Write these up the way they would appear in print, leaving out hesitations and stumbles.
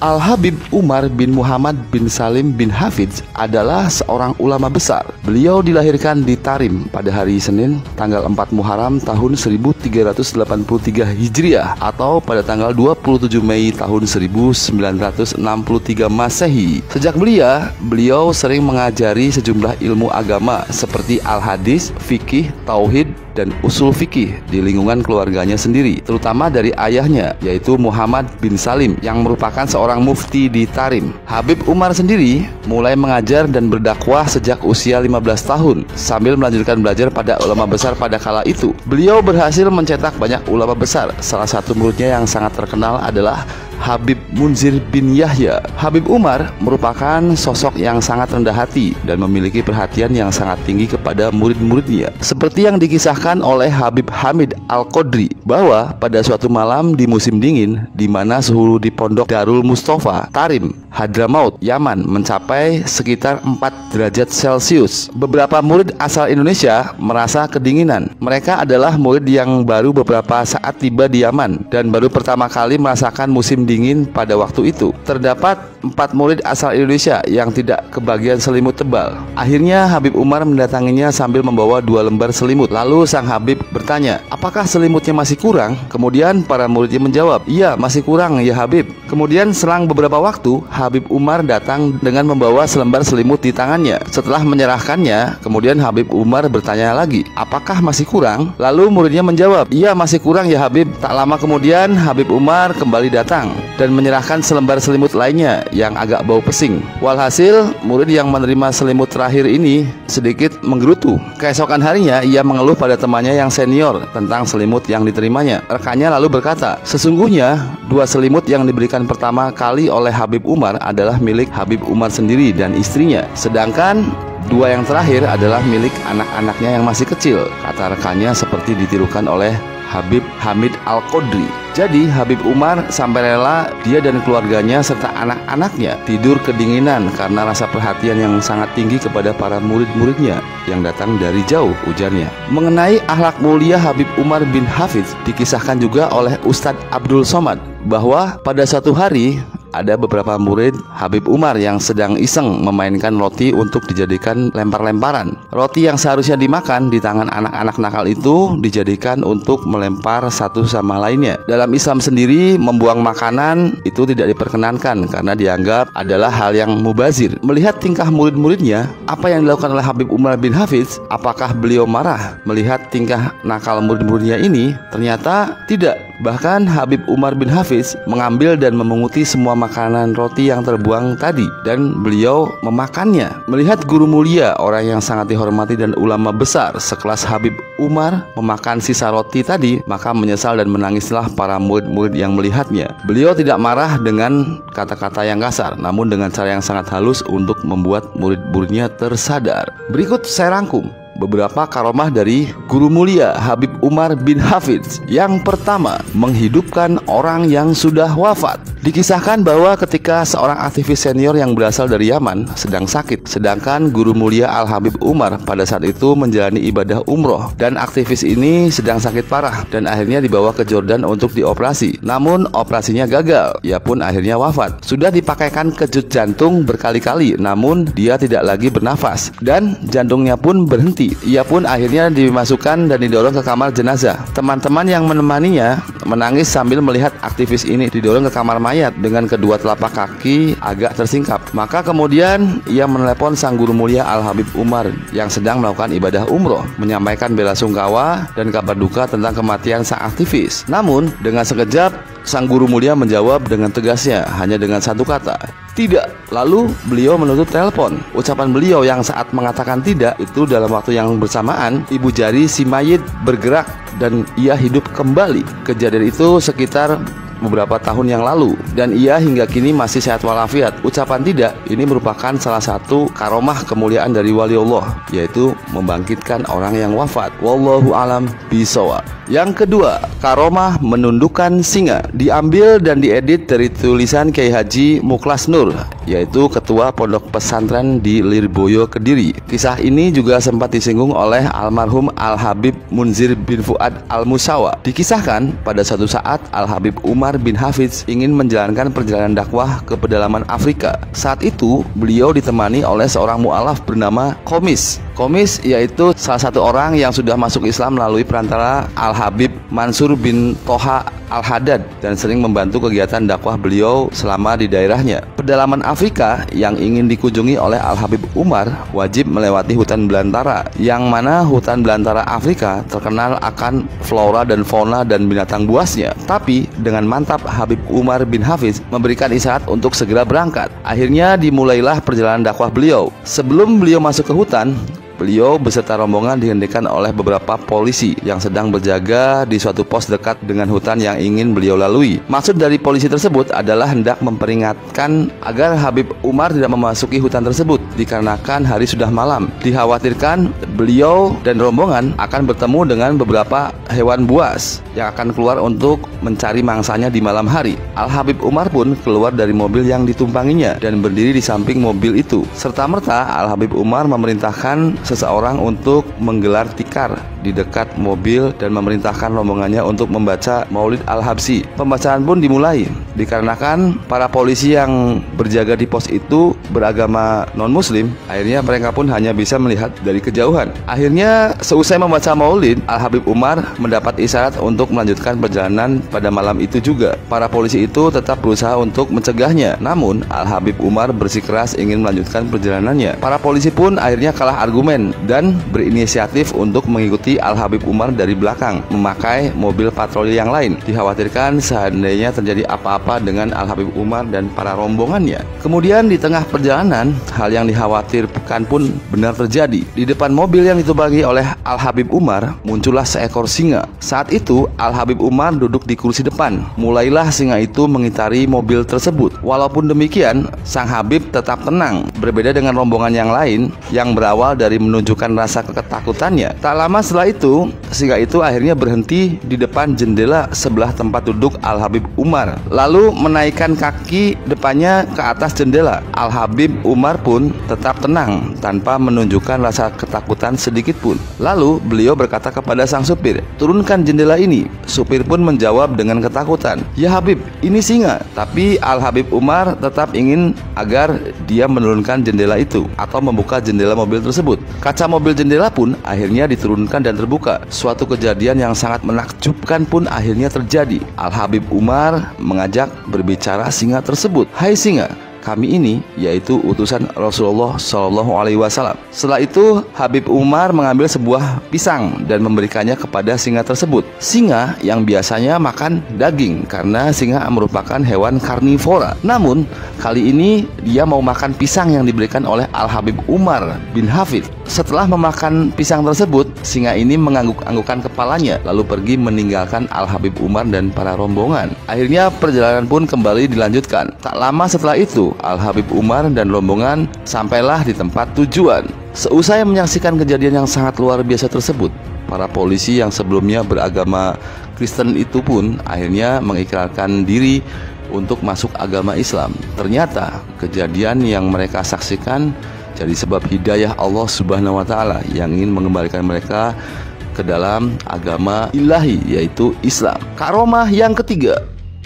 Al-Habib Umar bin Muhammad bin Salim bin Hafidz adalah seorang ulama besar. Beliau dilahirkan di Tarim pada hari Senin tanggal 4 Muharram tahun 1383 Hijriah atau pada tanggal 27 Mei tahun 1963 Masehi. Sejak belia, beliau sering mengajari sejumlah ilmu agama seperti al-hadis, fikih, tauhid, dan usul fikih di lingkungan keluarganya sendiri, terutama dari ayahnya yaitu Muhammad bin Salim yang merupakan seorang mufti di Tarim. Habib Umar sendiri mulai mengajar dan berdakwah sejak usia 15 tahun sambil melanjutkan belajar pada ulama besar pada kala itu. Beliau berhasil mencetak banyak ulama besar. Salah satu muridnya yang sangat terkenal adalah Habib Munzir bin Yahya. Habib Umar merupakan sosok yang sangat rendah hati dan memiliki perhatian yang sangat tinggi kepada murid-muridnya. Seperti yang dikisahkan oleh Habib Hamid Al-Qadri bahwa pada suatu malam di musim dingin di mana suhu di pondok Darul Mustafa, Tarim, Hadramaut, Yaman mencapai sekitar 4 derajat Celcius. Beberapa murid asal Indonesia merasa kedinginan. Mereka adalah murid yang baru beberapa saat tiba di Yaman dan baru pertama kali merasakan musim dingin pada waktu itu. Terdapat 4 murid asal Indonesia yang tidak kebagian selimut tebal. Akhirnya Habib Umar mendatanginya sambil membawa 2 lembar selimut. Lalu sang Habib bertanya, apakah selimutnya masih kurang? Kemudian para muridnya menjawab, iya masih kurang ya Habib. Kemudian selang beberapa waktu, Habib Umar datang dengan membawa selembar selimut di tangannya. Setelah menyerahkannya, kemudian Habib Umar bertanya lagi, apakah masih kurang? Lalu muridnya menjawab, iya masih kurang ya Habib. Tak lama kemudian Habib Umar kembali datang dan menyerahkan selembar selimut lainnya yang agak bau pesing. Walhasil, murid yang menerima selimut terakhir ini sedikit menggerutu. Keesokan harinya, ia mengeluh pada temannya yang senior tentang selimut yang diterimanya. Rekannya lalu berkata, sesungguhnya 2 selimut yang diberikan pertama kali oleh Habib Umar adalah milik Habib Umar sendiri dan istrinya, sedangkan 2 yang terakhir adalah milik anak-anaknya yang masih kecil, kata rekannya seperti ditirukan oleh Habib Hamid Al-Qadri. Jadi Habib Umar sampai rela dia dan keluarganya serta anak-anaknya tidur kedinginan karena rasa perhatian yang sangat tinggi kepada para murid-muridnya yang datang dari jauh, ujarnya. Mengenai akhlak mulia Habib Umar bin Hafidz dikisahkan juga oleh Ustadz Abdul Somad bahwa pada suatu hari ada beberapa murid Habib Umar yang sedang iseng memainkan roti untuk dijadikan lempar-lemparan. Roti yang seharusnya dimakan di tangan anak-anak nakal itu dijadikan untuk melempar satu sama lainnya. Dalam Islam sendiri, membuang makanan itu tidak diperkenankan karena dianggap adalah hal yang mubazir. Melihat tingkah murid-muridnya, apa yang dilakukan oleh Habib Umar bin Hafidz, apakah beliau marah melihat tingkah nakal murid-muridnya ini? Ternyata tidak. Bahkan Habib Umar bin Hafidz mengambil dan memunguti semua makanan roti yang terbuang tadi dan beliau memakannya. Melihat guru mulia, orang yang sangat dihormati dan ulama besar sekelas Habib Umar memakan sisa roti tadi, maka menyesal dan menangislah para murid-murid yang melihatnya. Beliau tidak marah dengan kata-kata yang kasar, namun dengan cara yang sangat halus untuk membuat murid-muridnya tersadar. Berikut saya rangkum beberapa karomah dari guru mulia Habib Umar bin Hafidz. Yang pertama, menghidupkan orang yang sudah wafat. Dikisahkan bahwa ketika seorang aktivis senior yang berasal dari Yaman sedang sakit, sedangkan guru mulia Al-Habib Umar pada saat itu menjalani ibadah umroh, dan aktivis ini sedang sakit parah dan akhirnya dibawa ke Jordan untuk dioperasi. Namun operasinya gagal, ia pun akhirnya wafat. Sudah dipakaikan kejut jantung berkali-kali, namun dia tidak lagi bernafas dan jantungnya pun berhenti. Ia pun akhirnya dimasukkan dan didorong ke kamar jenazah. Teman-teman yang menemaninya menangis sambil melihat aktivis ini didorong ke kamar mayat dengan kedua telapak kaki agak tersingkap. Maka kemudian ia menelepon sang guru mulia Al-Habib Umar yang sedang melakukan ibadah umroh, menyampaikan bela sungkawa dan kabar duka tentang kematian sang aktivis. Namun dengan sekejap sang guru mulia menjawab dengan tegasnya hanya dengan satu kata, tidak. Lalu beliau menutup telepon. Ucapan beliau yang saat mengatakan tidak itu dalam waktu yang bersamaan ibu jari si mayit bergerak dan ia hidup kembali. Kejadian itu sekitar beberapa tahun yang lalu dan ia hingga kini masih sehat walafiat. Ucapan tidak ini merupakan salah satu karomah kemuliaan dari wali Allah, yaitu membangkitkan orang yang wafat. Wallahu alam bishawab. Yang kedua, karomah menundukkan singa. Diambil dan diedit dari tulisan Kiai Haji Muklas Nur, yaitu ketua pondok pesantren di Lirboyo, Kediri. Kisah ini juga sempat disinggung oleh almarhum Al-Habib Munzir bin Fuad Al-Musawa. Dikisahkan pada suatu saat Al-Habib Umar Umar bin Hafidz ingin menjalankan perjalanan dakwah ke pedalaman Afrika. Saat itu beliau ditemani oleh seorang mu'alaf bernama Qomis. Qomis yaitu salah satu orang yang sudah masuk Islam melalui perantara Al-Habib Mansur bin Toha Al-Haddad dan sering membantu kegiatan dakwah beliau selama di daerahnya. Pedalaman Afrika yang ingin dikunjungi oleh Al-Habib Umar wajib melewati hutan belantara, yang mana hutan belantara Afrika terkenal akan flora dan fauna dan binatang buasnya. Tapi dengan mantap Habib Umar bin Hafidz memberikan isyarat untuk segera berangkat. Akhirnya dimulailah perjalanan dakwah beliau. Sebelum beliau masuk ke hutan, beliau beserta rombongan dihentikan oleh beberapa polisi yang sedang berjaga di suatu pos dekat dengan hutan yang ingin beliau lalui. Maksud dari polisi tersebut adalah hendak memperingatkan agar Habib Umar tidak memasuki hutan tersebut dikarenakan hari sudah malam. Dikhawatirkan beliau dan rombongan akan bertemu dengan beberapa hewan buas yang akan keluar untuk mencari mangsanya di malam hari. Al-Habib Umar pun keluar dari mobil yang ditumpanginya dan berdiri di samping mobil itu. Serta-merta Al-Habib Umar memerintahkan seseorang untuk menggelar tikar di dekat mobil dan memerintahkan rombongannya untuk membaca Maulid Al-Habsyi. Pembacaan pun dimulai dikarenakan para polisi yang berjaga di pos itu beragama non-muslim. Akhirnya mereka pun hanya bisa melihat dari kejauhan. Akhirnya seusai membaca Maulid, Al-Habib Umar mendapat isyarat untuk melanjutkan perjalanan pada malam itu juga. Para polisi itu tetap berusaha untuk mencegahnya, namun Al-Habib Umar bersikeras ingin melanjutkan perjalanannya. Para polisi pun akhirnya kalah argumen dan berinisiatif untuk mengikuti Al-Habib Umar dari belakang memakai mobil patroli yang lain. Dikhawatirkan seandainya terjadi apa-apa dengan Al-Habib Umar dan para rombongannya. Kemudian di tengah perjalanan, hal yang dikhawatirkan pun benar terjadi. Di depan mobil yang ditumpangi oleh Al-Habib Umar muncullah seekor singa. Saat itu Al-Habib Umar duduk di kursi depan. Mulailah singa itu mengitari mobil tersebut. Walaupun demikian, sang Habib tetap tenang. Berbeda dengan rombongan yang lain yang berawal dari menunjukkan rasa ketakutannya. Tak lama setelah itu, singa itu akhirnya berhenti di depan jendela sebelah tempat duduk Al-Habib Umar, lalu menaikkan kaki depannya ke atas jendela. Al-Habib Umar pun tetap tenang tanpa menunjukkan rasa ketakutan sedikit pun. Lalu beliau berkata kepada sang supir, "Turunkan jendela ini." Supir pun menjawab dengan ketakutan, "Ya Habib, ini singa." Tapi Al-Habib Umar tetap ingin agar dia menurunkan jendela itu atau membuka jendela mobil tersebut. Kaca mobil jendela pun akhirnya diturunkan dan terbuka. Suatu kejadian yang sangat menakjubkan pun akhirnya terjadi. Al-Habib Umar mengajak berbicara singa tersebut. "Hai singa, kami ini yaitu utusan Rasulullah SAW." Setelah itu Habib Umar mengambil sebuah pisang dan memberikannya kepada singa tersebut. Singa yang biasanya makan daging karena singa merupakan hewan karnivora. Namun kali ini dia mau makan pisang yang diberikan oleh Al-Habib Umar bin Hafidz. Setelah memakan pisang tersebut, singa ini mengangguk-anggukkan kepalanya lalu pergi meninggalkan Al-Habib Umar dan para rombongan. Akhirnya perjalanan pun kembali dilanjutkan. Tak lama setelah itu Al-Habib Umar dan rombongan sampailah di tempat tujuan. Seusai menyaksikan kejadian yang sangat luar biasa tersebut, para polisi yang sebelumnya beragama Kristen itu pun akhirnya mengikrarkan diri untuk masuk agama Islam. Ternyata kejadian yang mereka saksikan jadi sebab hidayah Allah Subhanahu wa Ta'ala yang ingin mengembalikan mereka ke dalam agama ilahi, yaitu Islam. Karomah yang ketiga,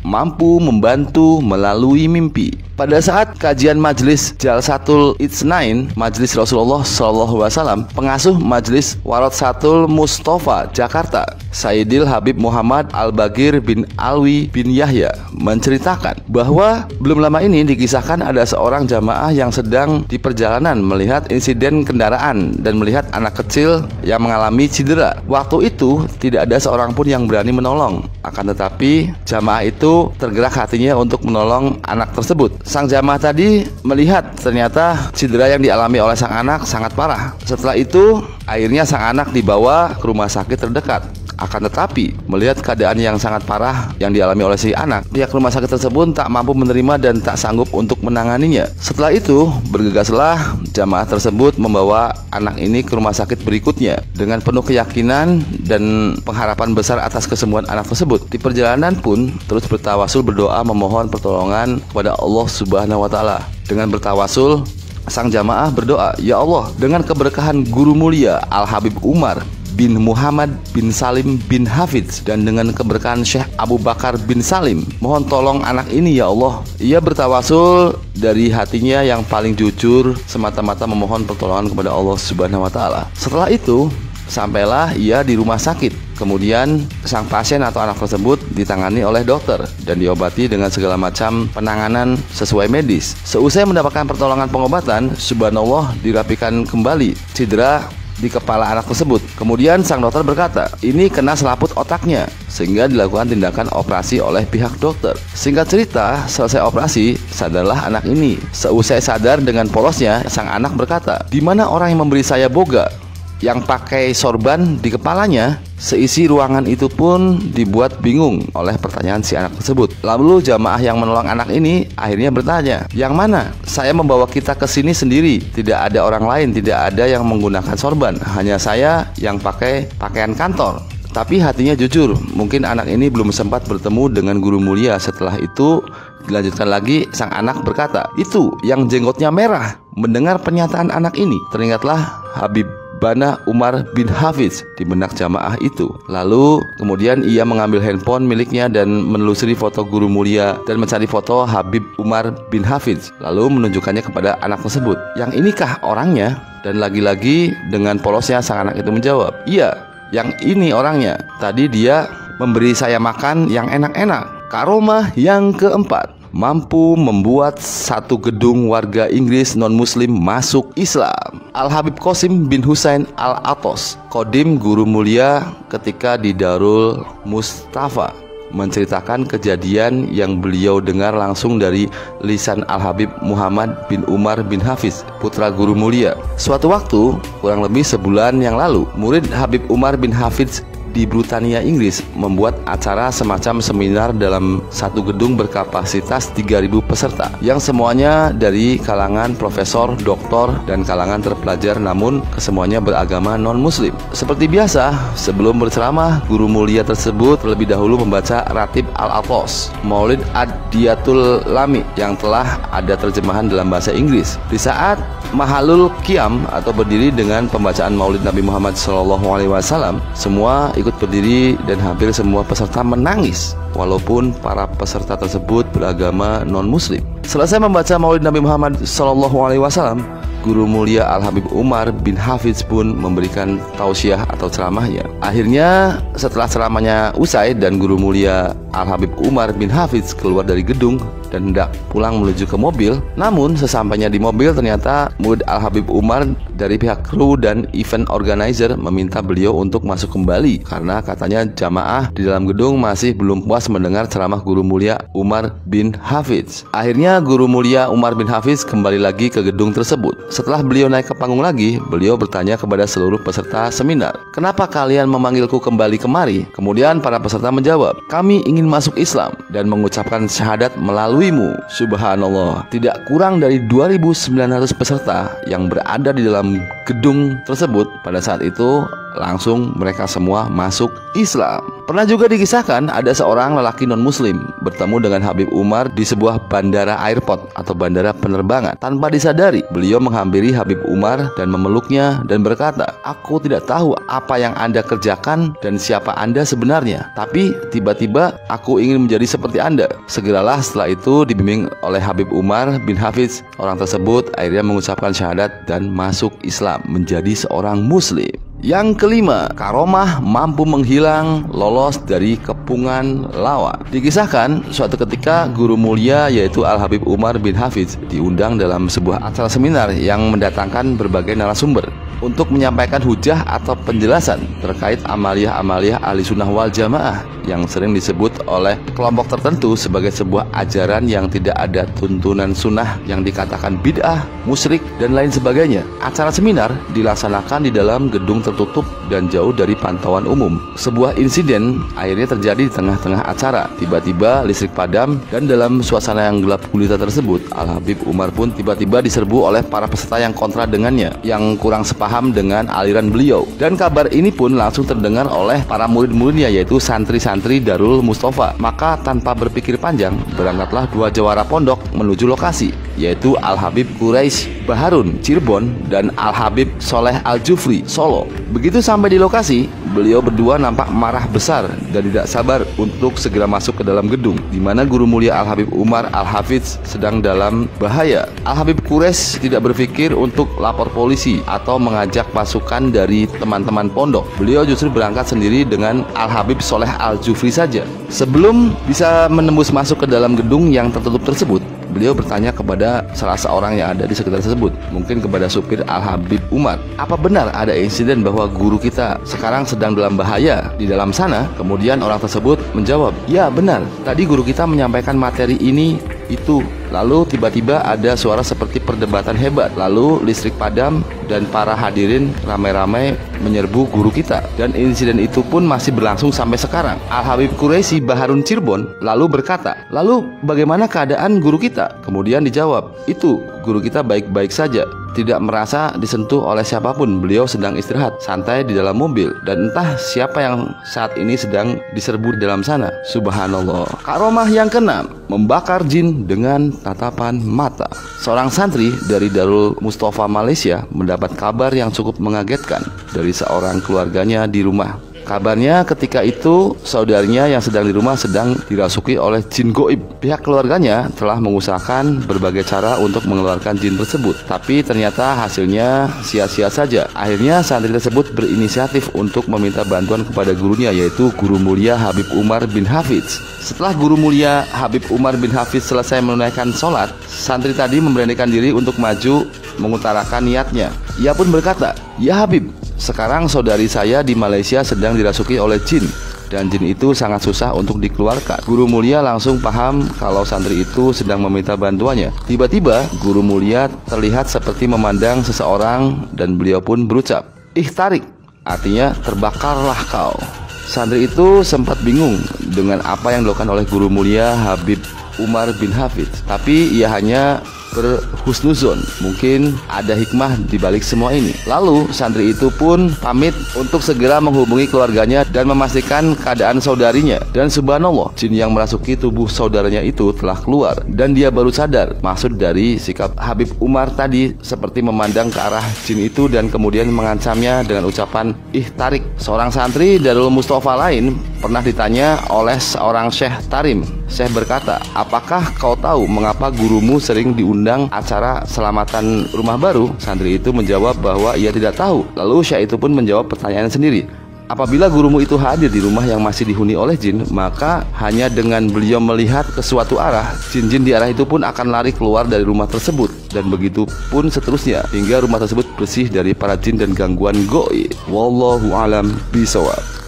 mampu membantu melalui mimpi. Pada saat kajian Majelis Jalsatul Itsnain, Majelis Rasulullah SAW, pengasuh Majelis Waratsatul Mustafa Jakarta, Sayyidil Habib Muhammad Al-Bagir bin Alwi bin Yahya, menceritakan bahwa belum lama ini dikisahkan ada seorang jamaah yang sedang di perjalanan melihat insiden kendaraan dan melihat anak kecil yang mengalami cedera. Waktu itu tidak ada seorang pun yang berani menolong. Akan tetapi jamaah itu tergerak hatinya untuk menolong anak tersebut. Sang jamaah tadi melihat ternyata cedera yang dialami oleh sang anak sangat parah. Setelah itu akhirnya sang anak dibawa ke rumah sakit terdekat. Akan tetapi melihat keadaan yang sangat parah yang dialami oleh si anak, pihak rumah sakit tersebut tak mampu menerima dan tak sanggup untuk menanganinya. Setelah itu bergegaslah jamaah tersebut membawa anak ini ke rumah sakit berikutnya dengan penuh keyakinan dan pengharapan besar atas kesembuhan anak tersebut. Di perjalanan pun terus bertawasul, berdoa memohon pertolongan kepada Allah Subhanahu wa Ta'ala. Dengan bertawasul, sang jamaah berdoa, "Ya Allah, dengan keberkahan guru mulia Al-Habib Umar bin Muhammad bin Salim bin Hafidz dan dengan keberkahan Syekh Abu Bakar bin Salim, mohon tolong anak ini ya Allah. Ia bertawasul dari hatinya yang paling jujur, semata-mata memohon pertolongan kepada Allah Subhanahu wa taala. Setelah itu sampailah ia di rumah sakit. Kemudian sang pasien atau anak tersebut ditangani oleh dokter dan diobati dengan segala macam penanganan sesuai medis. Seusai mendapatkan pertolongan pengobatan, subhanallah, dirapikan kembali cedera di kepala anak tersebut. Kemudian sang dokter berkata, ini kena selaput otaknya, sehingga dilakukan tindakan operasi oleh pihak dokter. Singkat cerita, selesai operasi, sadarlah anak ini. Seusai sadar dengan polosnya, sang anak berkata, di mana orang yang memberi saya boga yang pakai sorban di kepalanya? Seisi ruangan itu pun dibuat bingung oleh pertanyaan si anak tersebut. Lalu jamaah yang menolong anak ini akhirnya bertanya, yang mana? Saya membawa kita ke sini sendiri, tidak ada orang lain, tidak ada yang menggunakan sorban, hanya saya yang pakai pakaian kantor. Tapi hatinya jujur, mungkin anak ini belum sempat bertemu dengan guru mulia. Setelah itu dilanjutkan lagi, sang anak berkata, itu yang jenggotnya merah. Mendengar pernyataan anak ini, teringatlah Habib Bana Umar bin Hafidz di benak jamaah itu. Lalu kemudian ia mengambil handphone miliknya dan menelusuri foto guru mulia dan mencari foto Habib Umar bin Hafidz, lalu menunjukkannya kepada anak tersebut. Yang inikah orangnya? Dan lagi-lagi dengan polosnya sang anak itu menjawab, iya, yang ini orangnya. Tadi dia memberi saya makan yang enak-enak. Karomah yang keempat, mampu membuat satu gedung warga Inggris non-muslim masuk Islam. Al-Habib Qasim bin Husain Al-Atos, Kodim guru mulia ketika di Darul Mustafa, menceritakan kejadian yang beliau dengar langsung dari lisan Al-Habib Muhammad bin Umar bin Hafidz, putra guru mulia. Suatu waktu, kurang lebih sebulan yang lalu, murid Habib Umar bin Hafidz di Britania, Inggris, membuat acara semacam seminar dalam satu gedung berkapasitas 3.000 peserta yang semuanya dari kalangan profesor, doktor, dan kalangan terpelajar, namun kesemuanya beragama non-muslim. Seperti biasa, sebelum berceramah, guru mulia tersebut terlebih dahulu membaca Ratib Al-Atos, Maulid Ad-Diyatul Lami, yang telah ada terjemahan dalam bahasa Inggris. Di saat Mahalul Qiyam atau berdiri dengan pembacaan Maulid Nabi Muhammad SAW, semua ikut berdiri dan hampir semua peserta menangis, walaupun para peserta tersebut beragama non-muslim. Selesai membaca Maulid Nabi Muhammad SAW, guru mulia Al-Habib Umar bin Hafidz pun memberikan tausiah atau ceramahnya. Akhirnya setelah ceramahnya usai dan guru mulia Al-Habib Umar bin Hafidz keluar dari gedung dan hendak pulang menuju ke mobil, namun sesampainya di mobil ternyata murid Al-Habib Umar dari pihak kru dan event organizer meminta beliau untuk masuk kembali karena katanya jamaah di dalam gedung masih belum puas mendengar ceramah guru mulia Umar bin Hafidz. Akhirnya guru mulia Umar bin Hafidz kembali lagi ke gedung tersebut. Setelah beliau naik ke panggung lagi, beliau bertanya kepada seluruh peserta seminar, kenapa kalian memanggilku kembali kemari? Kemudian para peserta menjawab, kami ingin masuk Islam dan mengucapkan syahadat melaluimu. Subhanallah, tidak kurang dari 2.900 peserta yang berada di dalam gedung tersebut pada saat itu langsung mereka semua masuk Islam. Pernah juga dikisahkan ada seorang lelaki non-muslim bertemu dengan Habib Umar di sebuah bandara airport atau bandara penerbangan. Tanpa disadari, beliau menghampiri Habib Umar dan memeluknya dan berkata, aku tidak tahu apa yang Anda kerjakan dan siapa Anda sebenarnya, tapi tiba-tiba aku ingin menjadi seperti Anda. Segeralah setelah itu dibimbing oleh Habib Umar bin Hafidz, orang tersebut akhirnya mengucapkan syahadat dan masuk Islam menjadi seorang muslim. Yang kelima, karomah mampu menghilang lolos dari kepungan lawan. Dikisahkan suatu ketika guru mulia yaitu Al-Habib Umar bin Hafidz diundang dalam sebuah acara seminar yang mendatangkan berbagai narasumber untuk menyampaikan hujah atau penjelasan terkait amaliyah-amaliyah ahli sunnah wal jamaah yang sering disebut oleh kelompok tertentu sebagai sebuah ajaran yang tidak ada tuntunan sunnah, yang dikatakan bid'ah, musyrik, dan lain sebagainya. Acara seminar dilaksanakan di dalam gedung tertutup dan jauh dari pantauan umum. Sebuah insiden akhirnya terjadi di tengah-tengah acara. Tiba-tiba listrik padam dan dalam suasana yang gelap gulita tersebut, Al-Habib Umar pun tiba-tiba diserbu oleh para peserta yang kontra dengannya, yang kurang sepakat paham dengan aliran beliau. Dan kabar ini pun langsung terdengar oleh para murid-muridnya, yaitu santri-santri Darul Mustafa. Maka tanpa berpikir panjang, berangkatlah dua jawara pondok menuju lokasi, yaitu Al-Habib Quraisy Baharun Cirebon dan Al-Habib Soleh Al-Jufri Solo. Begitu sampai di lokasi, beliau berdua nampak marah besar dan tidak sabar untuk segera masuk ke dalam gedung, di mana guru mulia Al-Habib Umar Al-Hafidz sedang dalam bahaya. Al-Habib Quraisy tidak berpikir untuk lapor polisi atau mengajak pasukan dari teman-teman pondok. Beliau justru berangkat sendiri dengan Al-Habib Soleh Al-Jufri saja. Sebelum bisa menembus masuk ke dalam gedung yang tertutup tersebut, beliau bertanya kepada salah seorang yang ada di sekitar tersebut, mungkin kepada supir Al-Habib Umar, apa benar ada insiden bahwa guru kita sekarang sedang dalam bahaya di dalam sana? Kemudian orang tersebut menjawab, ya benar, tadi guru kita menyampaikan materi ini itu. Lalu tiba-tiba ada suara seperti perdebatan hebat. Lalu listrik padam dan para hadirin ramai-ramai menyerbu guru kita. Dan insiden itu pun masih berlangsung sampai sekarang. Al-Habib Quraisy Baharun Cirebon lalu berkata, lalu bagaimana keadaan guru kita? Kemudian dijawab, itu guru kita baik-baik saja, tidak merasa disentuh oleh siapapun. Beliau sedang istirahat santai di dalam mobil, dan entah siapa yang saat ini sedang diserbu di dalam sana. Subhanallah. Karomah yang keenam, membakar jin dengan tatapan mata. Seorang santri dari Darul Mustafa Malaysia mendapat kabar yang cukup mengagetkan dari seorang keluarganya di rumah. Kabarnya ketika itu saudarinya yang sedang di rumah sedang dirasuki oleh jin goib. Pihak keluarganya telah mengusahakan berbagai cara untuk mengeluarkan jin tersebut, tapi ternyata hasilnya sia-sia saja. Akhirnya santri tersebut berinisiatif untuk meminta bantuan kepada gurunya, yaitu Guru Mulia Habib Umar bin Hafidz. Setelah Guru Mulia Habib Umar bin Hafidz selesai menunaikan sholat, santri tadi memberanikan diri untuk maju mengutarakan niatnya. Ia pun berkata, ya Habib, sekarang saudari saya di Malaysia sedang dirasuki oleh jin, dan jin itu sangat susah untuk dikeluarkan. Guru Mulia langsung paham kalau santri itu sedang meminta bantuannya. Tiba-tiba Guru Mulia terlihat seperti memandang seseorang, dan beliau pun berucap, ihtarik, artinya terbakarlah kau. Santri itu sempat bingung dengan apa yang dilakukan oleh Guru Mulia Habib Umar bin Hafidz, tapi ia hanya berhusnuzon, mungkin ada hikmah di balik semua ini. Lalu santri itu pun pamit untuk segera menghubungi keluarganya dan memastikan keadaan saudarinya. Dan subhanallah, jin yang merasuki tubuh saudaranya itu telah keluar, dan dia baru sadar maksud dari sikap Habib Umar tadi, seperti memandang ke arah jin itu dan kemudian mengancamnya dengan ucapan ihtarik. Seorang santri Darul Mustafa lain pernah ditanya oleh seorang Syekh Tarim. Syekh berkata, apakah kau tahu mengapa gurumu sering diundang acara selamatan rumah baru? Santri itu menjawab bahwa ia tidak tahu. Lalu Syekh itu pun menjawab pertanyaan sendiri. Apabila gurumu itu hadir di rumah yang masih dihuni oleh jin, maka hanya dengan beliau melihat ke suatu arah, jin-jin di arah itu pun akan lari keluar dari rumah tersebut. Dan begitu pun seterusnya, hingga rumah tersebut bersih dari para jin dan gangguan goib. Wallahu alam bishawab.